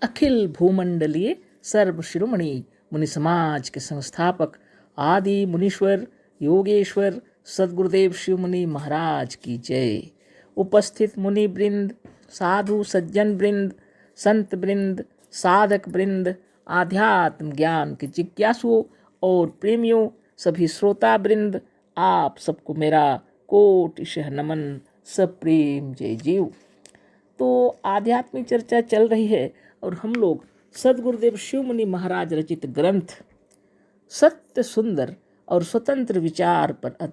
अखिल भूमंडलीय सर्व शिरोमणि मुनि समाज के संस्थापक आदि मुनीश्वर योगेश्वर सद्गुरुदेव शिव मुनि महाराज की जय। उपस्थित मुनि वृंद, साधु सज्जन वृंद, संत वृंद, साधक वृंद, आध्यात्म ज्ञान के जिज्ञासुओं और प्रेमियों, सभी श्रोता वृंद, आप सबको मेरा कोटिशः नमन, सप्रेम जय जीव। तो आध्यात्मिक चर्चा चल रही है और हम लोग सद्गुरुदेव शिव मुनि महाराज रचित ग्रंथ सत्य सुंदर और स्वतंत्र विचार पर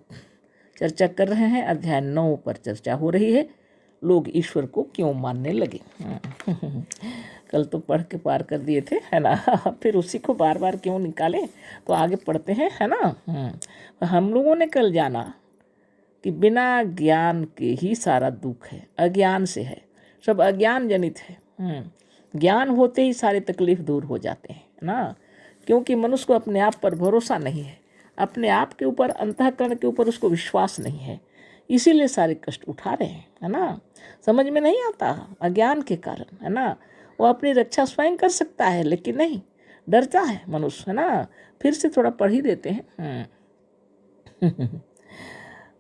चर्चा कर रहे हैं। अध्याय 9 पर चर्चा हो रही है, लोग ईश्वर को क्यों मानने लगे। कल तो पढ़ के पार कर दिए थे, है ना। फिर उसी को बार बार क्यों निकालें, तो आगे पढ़ते हैं, है ना। हम लोगों ने कल जाना कि बिना ज्ञान के ही सारा दुख है, अज्ञान से है, सब अज्ञान जनित है। ज्ञान होते ही सारे तकलीफ दूर हो जाते हैं ना, क्योंकि मनुष्य को अपने आप पर भरोसा नहीं है, अपने आप के ऊपर, अंतःकरण के ऊपर उसको विश्वास नहीं है, इसीलिए सारे कष्ट उठा रहे हैं, है ना। समझ में नहीं आता अज्ञान के कारण, है ना। वो अपनी रक्षा स्वयं कर सकता है लेकिन नहीं, डरता है मनुष्य, है ना। फिर से थोड़ा पढ़ ही देते हैं।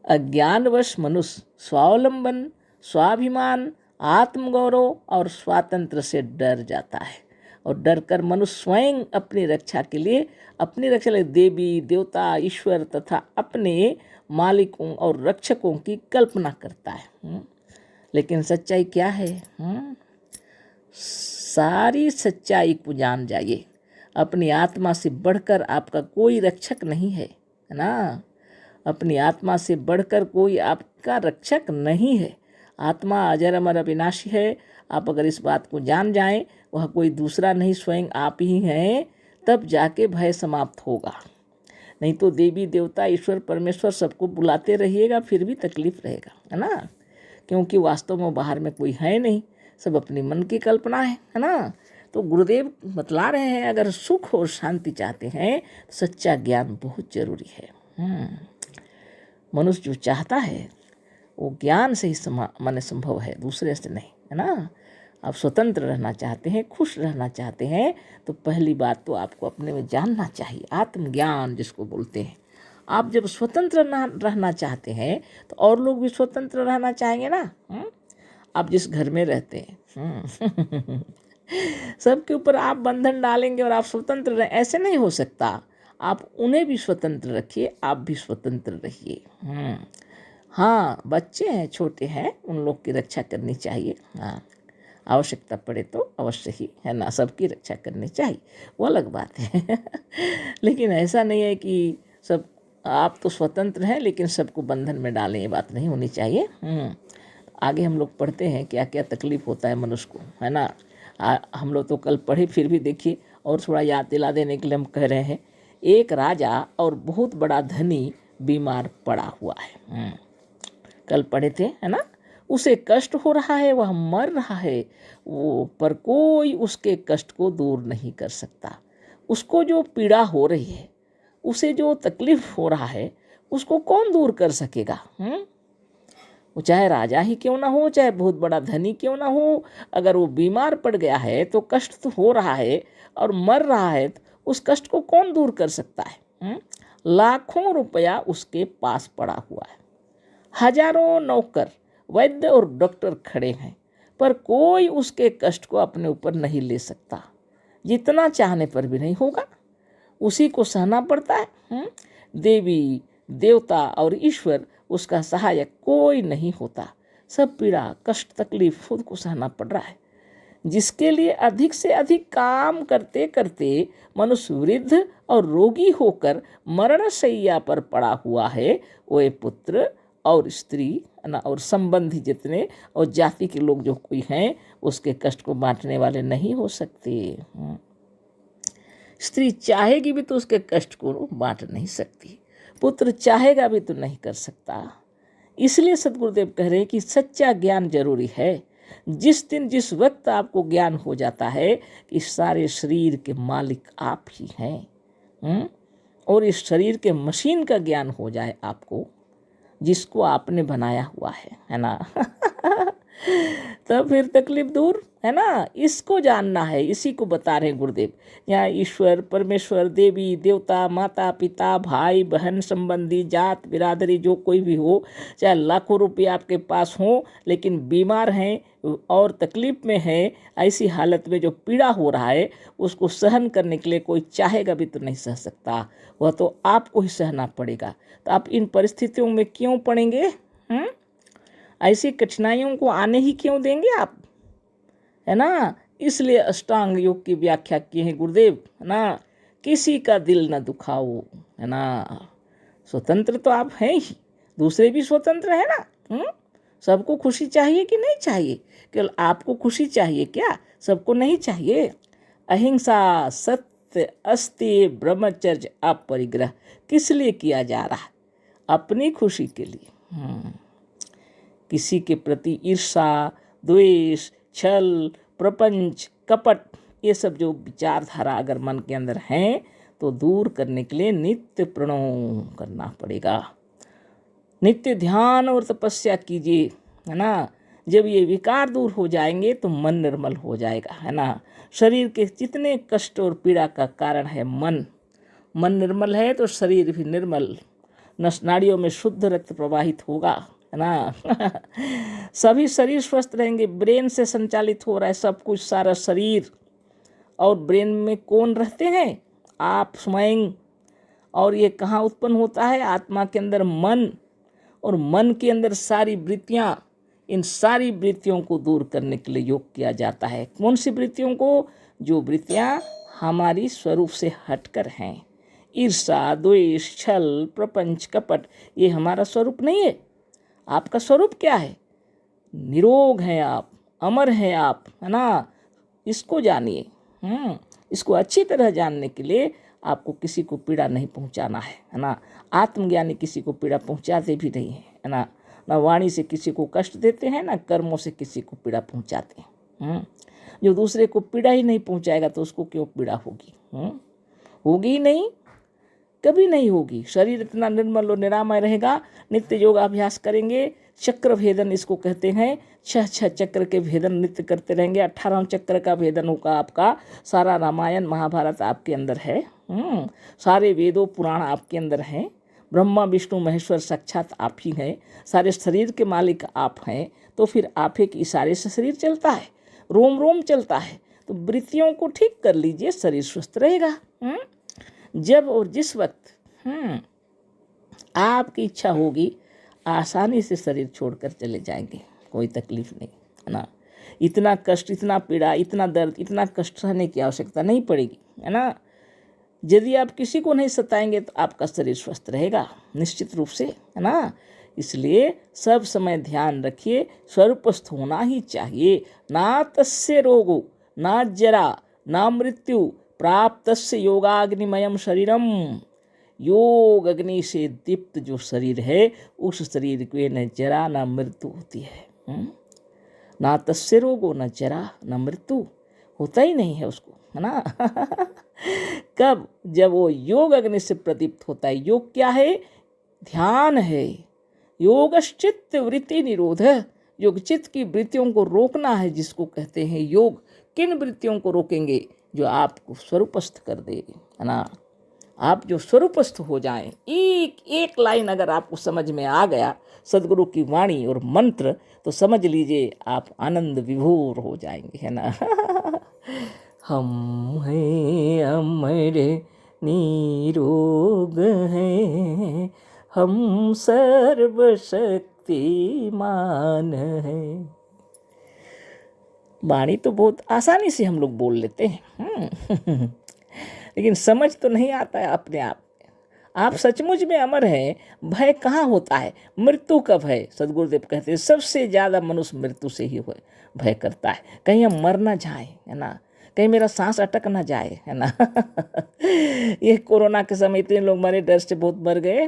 अज्ञानवश मनुष्य स्वावलंबन, स्वाभिमान, आत्मगौरव और स्वातंत्र से डर जाता है, और डर कर मनुष्य स्वयं अपनी रक्षा के लिए देवी देवता ईश्वर तथा अपने मालिकों और रक्षकों की कल्पना करता है। लेकिन सच्चाई क्या है? सारी सच्चाई को जान जाइए, अपनी आत्मा से बढ़कर आपका कोई रक्षक नहीं है ना। अपनी आत्मा से बढ़कर कोई आपका रक्षक नहीं है। आत्मा अजर अमर अविनाशी है। आप अगर इस बात को जान जाएं, वह कोई दूसरा नहीं, स्वयं आप ही हैं, तब जाके भय समाप्त होगा। नहीं तो देवी देवता ईश्वर परमेश्वर सबको बुलाते रहिएगा, फिर भी तकलीफ रहेगा, है ना। क्योंकि वास्तव में बाहर में कोई है नहीं, सब अपने मन की कल्पना है ना। तो गुरुदेव बतला रहे हैं, अगर सुख और शांति चाहते हैं तो सच्चा ज्ञान बहुत जरूरी है। मनुष्य जो चाहता है वो ज्ञान से ही माने संभव है, दूसरे से नहीं, है ना। आप स्वतंत्र रहना चाहते हैं, खुश रहना चाहते हैं, तो पहली बात तो आपको अपने में जानना चाहिए, आत्मज्ञान जिसको बोलते हैं। आप जब स्वतंत्र रहना चाहते हैं तो और लोग भी स्वतंत्र रहना चाहेंगे ना। आप जिस घर में रहते हैं सबके ऊपर आप बंधन डालेंगे और आप स्वतंत्र रहें, ऐसे नहीं हो सकता। आप उन्हें भी स्वतंत्र रखिए, आप भी स्वतंत्र रहिए। हाँ, बच्चे हैं, छोटे हैं, उन लोग की रक्षा करनी चाहिए। हाँ, आवश्यकता पड़े तो अवश्य ही, है ना, सबकी रक्षा करनी चाहिए, वो अलग बात है। लेकिन ऐसा नहीं है कि सब आप तो स्वतंत्र हैं लेकिन सबको बंधन में डालें, ये बात नहीं होनी चाहिए। आगे हम लोग पढ़ते हैं क्या क्या तकलीफ होता है मनुष्य को, है ना। हम लोग तो कल पढ़े, फिर भी देखिए और थोड़ा याद दिला देने के लिए हम कह रहे हैं। एक राजा और बहुत बड़ा धनी बीमार पड़ा हुआ है। कल पढ़े थे, है ना। उसे कष्ट हो रहा है, वह मर रहा है, वो पर कोई उसके कष्ट को दूर नहीं कर सकता। उसको जो पीड़ा हो रही है, उसे जो तकलीफ हो रहा है, उसको कौन दूर कर सकेगा? वो चाहे राजा ही क्यों ना हो, चाहे बहुत बड़ा धनी क्यों ना हो, अगर वो बीमार पड़ गया है तो कष्ट तो हो रहा है, और मर रहा है तो उस कष्ट को कौन दूर कर सकता है? लाखों रुपया उसके पास पड़ा हुआ है, हजारों नौकर, वैद्य और डॉक्टर खड़े हैं, पर कोई उसके कष्ट को अपने ऊपर नहीं ले सकता। जितना चाहने पर भी नहीं होगा, उसी को सहना पड़ता है। देवी देवता और ईश्वर उसका सहायक कोई नहीं होता। सब पीड़ा कष्ट तकलीफ खुद को सहना पड़ रहा है, जिसके लिए अधिक से अधिक काम करते करते मनुष्य वृद्ध और रोगी होकर मरणशैया पर पड़ा हुआ है। वो पुत्र और स्त्री और संबंधी जितने और जाति के लोग जो कोई हैं, उसके कष्ट को बांटने वाले नहीं हो सकते। स्त्री चाहेगी भी तो उसके कष्ट को बांट नहीं सकती, पुत्र चाहेगा भी तो नहीं कर सकता। इसलिए सद्गुरुदेव कह रहे हैं कि सच्चा ज्ञान जरूरी है। जिस दिन जिस वक्त आपको ज्ञान हो जाता है कि सारे शरीर के मालिक आप ही हैं, और इस शरीर के मशीन का ज्ञान हो जाए आपको, जिसको आपने बनाया हुआ है ना। तब फिर तकलीफ दूर, है ना, इसको जानना है, इसी को बता रहे हैं गुरुदेव। यहाँ ईश्वर, परमेश्वर, देवी देवता, माता पिता, भाई बहन, संबंधी, जात बिरादरी, जो कोई भी हो, चाहे लाखों रुपये आपके पास हो, लेकिन बीमार हैं और तकलीफ में है, ऐसी हालत में जो पीड़ा हो रहा है उसको सहन करने के लिए कोई चाहेगा भी तो नहीं सह सकता, वह तो आपको ही सहना पड़ेगा। तो आप इन परिस्थितियों में क्यों पड़ेंगे? ऐसी कठिनाइयों को आने ही क्यों देंगे आप, है ना। इसलिए अष्टांग योग की व्याख्या की है गुरुदेव, है ना। किसी का दिल न दुखाओ, है ना। स्वतंत्र तो आप हैं ही, दूसरे भी स्वतंत्र है ना। सबको खुशी चाहिए कि नहीं चाहिए? केवल आपको खुशी चाहिए क्या? सबको नहीं चाहिए। अहिंसा, सत्य, अस्त्य, ब्रह्मचर्य, अपरिग्रह किस लिए किया जा रहा है? अपनी खुशी के लिए। किसी के प्रति ईर्षा, द्वेष, छल, प्रपंच, कपट, ये सब जो विचारधारा अगर मन के अंदर हैं तो दूर करने के लिए नित्य प्रणव करना पड़ेगा। नित्य ध्यान और तपस्या कीजिए, है ना। जब ये विकार दूर हो जाएंगे तो मन निर्मल हो जाएगा, है ना। शरीर के जितने कष्ट और पीड़ा का कारण है मन निर्मल है तो शरीर भी निर्मल, नाड़ियों में शुद्ध रक्त प्रवाहित होगा, है ना। सभी शरीर स्वस्थ रहेंगे। ब्रेन से संचालित हो रहा है सब कुछ, सारा शरीर। और ब्रेन में कौन रहते हैं? आप स्वयं। और ये कहाँ उत्पन्न होता है? आत्मा के अंदर मन, और मन के अंदर सारी वृत्तियाँ। इन सारी वृत्तियों को दूर करने के लिए योग किया जाता है। कौन सी वृत्तियों को? जो वृत्तियाँ हमारी स्वरूप से हटकर हैं। ईर्षा, द्वेष, छल, प्रपंच, कपट, ये हमारा स्वरूप नहीं है। आपका स्वरूप क्या है? निरोग हैं आप, अमर हैं आप, है ना। इसको जानिए। इसको अच्छी तरह जानने के लिए आपको किसी को पीड़ा नहीं पहुंचाना है ना। आत्मज्ञानी किसी को पीड़ा पहुंचाते भी नहीं है ना। ना वाणी से किसी को कष्ट देते हैं, ना कर्मों से किसी को पीड़ा पहुंचाते हैं। जो दूसरे को पीड़ा ही नहीं पहुंचाएगा तो उसको क्यों पीड़ा होगी? होगी ही नहीं, कभी नहीं होगी। शरीर इतना निर्मल और निरामय रहेगा। नित्य योगाभ्यास करेंगे, चक्र भेदन इसको कहते हैं। 6 चक्र के भेदन नित्य करते रहेंगे। 18 चक्र का भेदन होगा आपका। सारा रामायण महाभारत आपके अंदर है। सारे वेदों पुराण आपके अंदर हैं। ब्रह्मा विष्णु महेश्वर साक्षात आप ही हैं। सारे शरीर के मालिक आप हैं। तो फिर आप एक इशारे से शरीर चलता है, रोम रोम चलता है। तो वृत्तियों को ठीक कर लीजिए, शरीर स्वस्थ रहेगा। जब और जिस वक्त आपकी इच्छा होगी, आसानी से शरीर छोड़कर चले जाएंगे, कोई तकलीफ नहीं, है ना। इतना कष्ट, इतना पीड़ा, इतना दर्द, इतना कष्ट सहने की आवश्यकता नहीं पड़ेगी, है ना। यदि आप किसी को नहीं सताएंगे तो आपका शरीर स्वस्थ रहेगा निश्चित रूप से, है ना। इसलिए सब समय ध्यान रखिए, स्वरूपस्थ होना ही चाहिए। ना तस्य रोगो ना जरा ना मृत्यु प्राप्तस्य योगाग्निमयम शरीरम। योग अग्नि से दीप्त जो शरीर है, उस शरीर के न जरा न मृत्यु होती है। ना तस्य रोगो न जरा न मृत्यु, होता ही नहीं है उसको, है ना। कब? जब वो योग अग्नि से प्रदीप्त होता है। योग क्या है? ध्यान है। योगश्चित्त वृत्ति निरोध। योग चित्त की वृत्तियों को रोकना है, जिसको कहते हैं योग। किन वृत्तियों को रोकेंगे? जो आपको स्वरूपस्थ कर दे, है ना। आप जो स्वरूपस्थ हो जाएं, एक लाइन अगर आपको समझ में आ गया सदगुरु की वाणी और मंत्र, तो समझ लीजिए आप आनंद विभोर हो जाएंगे, है ना। हम हैं अमर निरोग हैं, हम सर्वशक्तिमान हैं। वाणी तो बहुत आसानी से हम लोग बोल लेते हैं, लेकिन समझ तो नहीं आता है अपने आप। आप सचमुच में अमर हैं। भय कहाँ होता है? मृत्यु का भय। सदगुरुदेव कहते हैं सबसे ज़्यादा मनुष्य मृत्यु से ही भय करता है। कहीं हम मर ना जाए, है ना, कहीं मेरा सांस अटक ना जाए, है ना। ये कोरोना के समय इतने लोग मरे, डर से बहुत मर गए।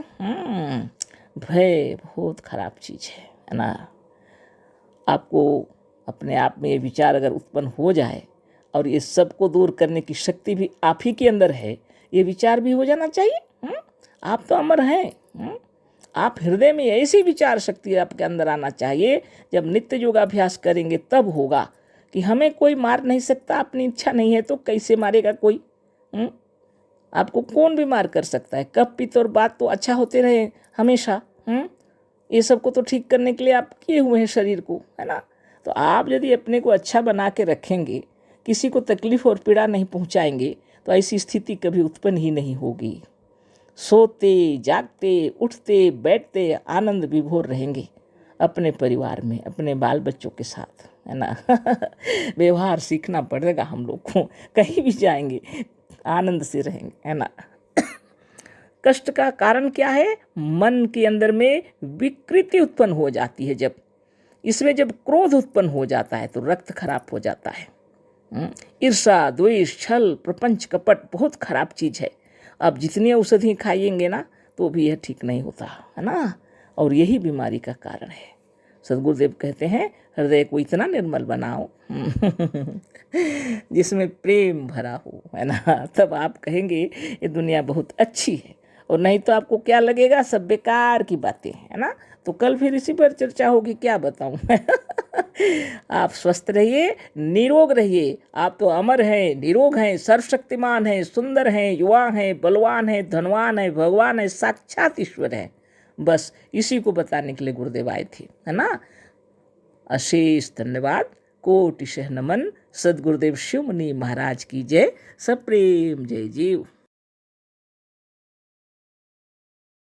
भय बहुत खराब चीज़ है ना। आपको अपने आप में ये विचार अगर उत्पन्न हो जाए और ये सबको दूर करने की शक्ति भी आप ही के अंदर है, ये विचार भी हो जाना चाहिए। आप तो अमर हैं। आप हृदय में ऐसी विचार शक्ति आपके अंदर आना चाहिए। जब नित्य योगाभ्यास करेंगे तब होगा कि हमें कोई मार नहीं सकता, अपनी इच्छा नहीं है तो कैसे मारेगा कोई? आपको कौन भी मार कर सकता है? कफ पित्त और बात तो अच्छा होते रहे हमेशा। ये सब को तो ठीक करने के लिए आप किए हुए हैं शरीर को, है ना? तो आप यदि अपने को अच्छा बना के रखेंगे, किसी को तकलीफ और पीड़ा नहीं पहुंचाएंगे, तो ऐसी स्थिति कभी उत्पन्न ही नहीं होगी। सोते जागते उठते बैठते आनंद विभोर रहेंगे अपने परिवार में, अपने बाल बच्चों के साथ, है ना? व्यवहार सीखना पड़ेगा हम लोग को, कहीं भी जाएंगे आनंद से रहेंगे, है ना? कष्ट का कारण क्या है? मन के अंदर में विकृति उत्पन्न हो जाती है। जब इसमें जब क्रोध उत्पन्न हो जाता है तो रक्त खराब हो जाता है। ईर्षा, द्वेष, छल, प्रपंच, कपट बहुत खराब चीज है। अब जितनी औषधि खाइएंगे ना तो भी यह ठीक नहीं होता, है ना? और यही बीमारी का कारण है। सदगुरुदेव कहते हैं हृदय को इतना निर्मल बनाओ जिसमें प्रेम भरा हो, है ना? तब आप कहेंगे ये दुनिया बहुत अच्छी है। और नहीं तो आपको क्या लगेगा? सब बेकार की बातें, है ना? तो कल फिर इसी पर चर्चा होगी, क्या बताऊं। आप स्वस्थ रहिए, निरोग रहिए। आप तो अमर हैं, निरोग हैं, सर्वशक्तिमान हैं, सुंदर हैं, युवा हैं, बलवान हैं, धनवान हैं, भगवान हैं, साक्षात ईश्वर हैं। बस इसी को बताने के लिए गुरुदेव आए थे, है ना? अशेष धन्यवाद, कोटिशः नमन। सदगुरुदेव शिव मुनि महाराज की जय। सप्रेम जय जीव।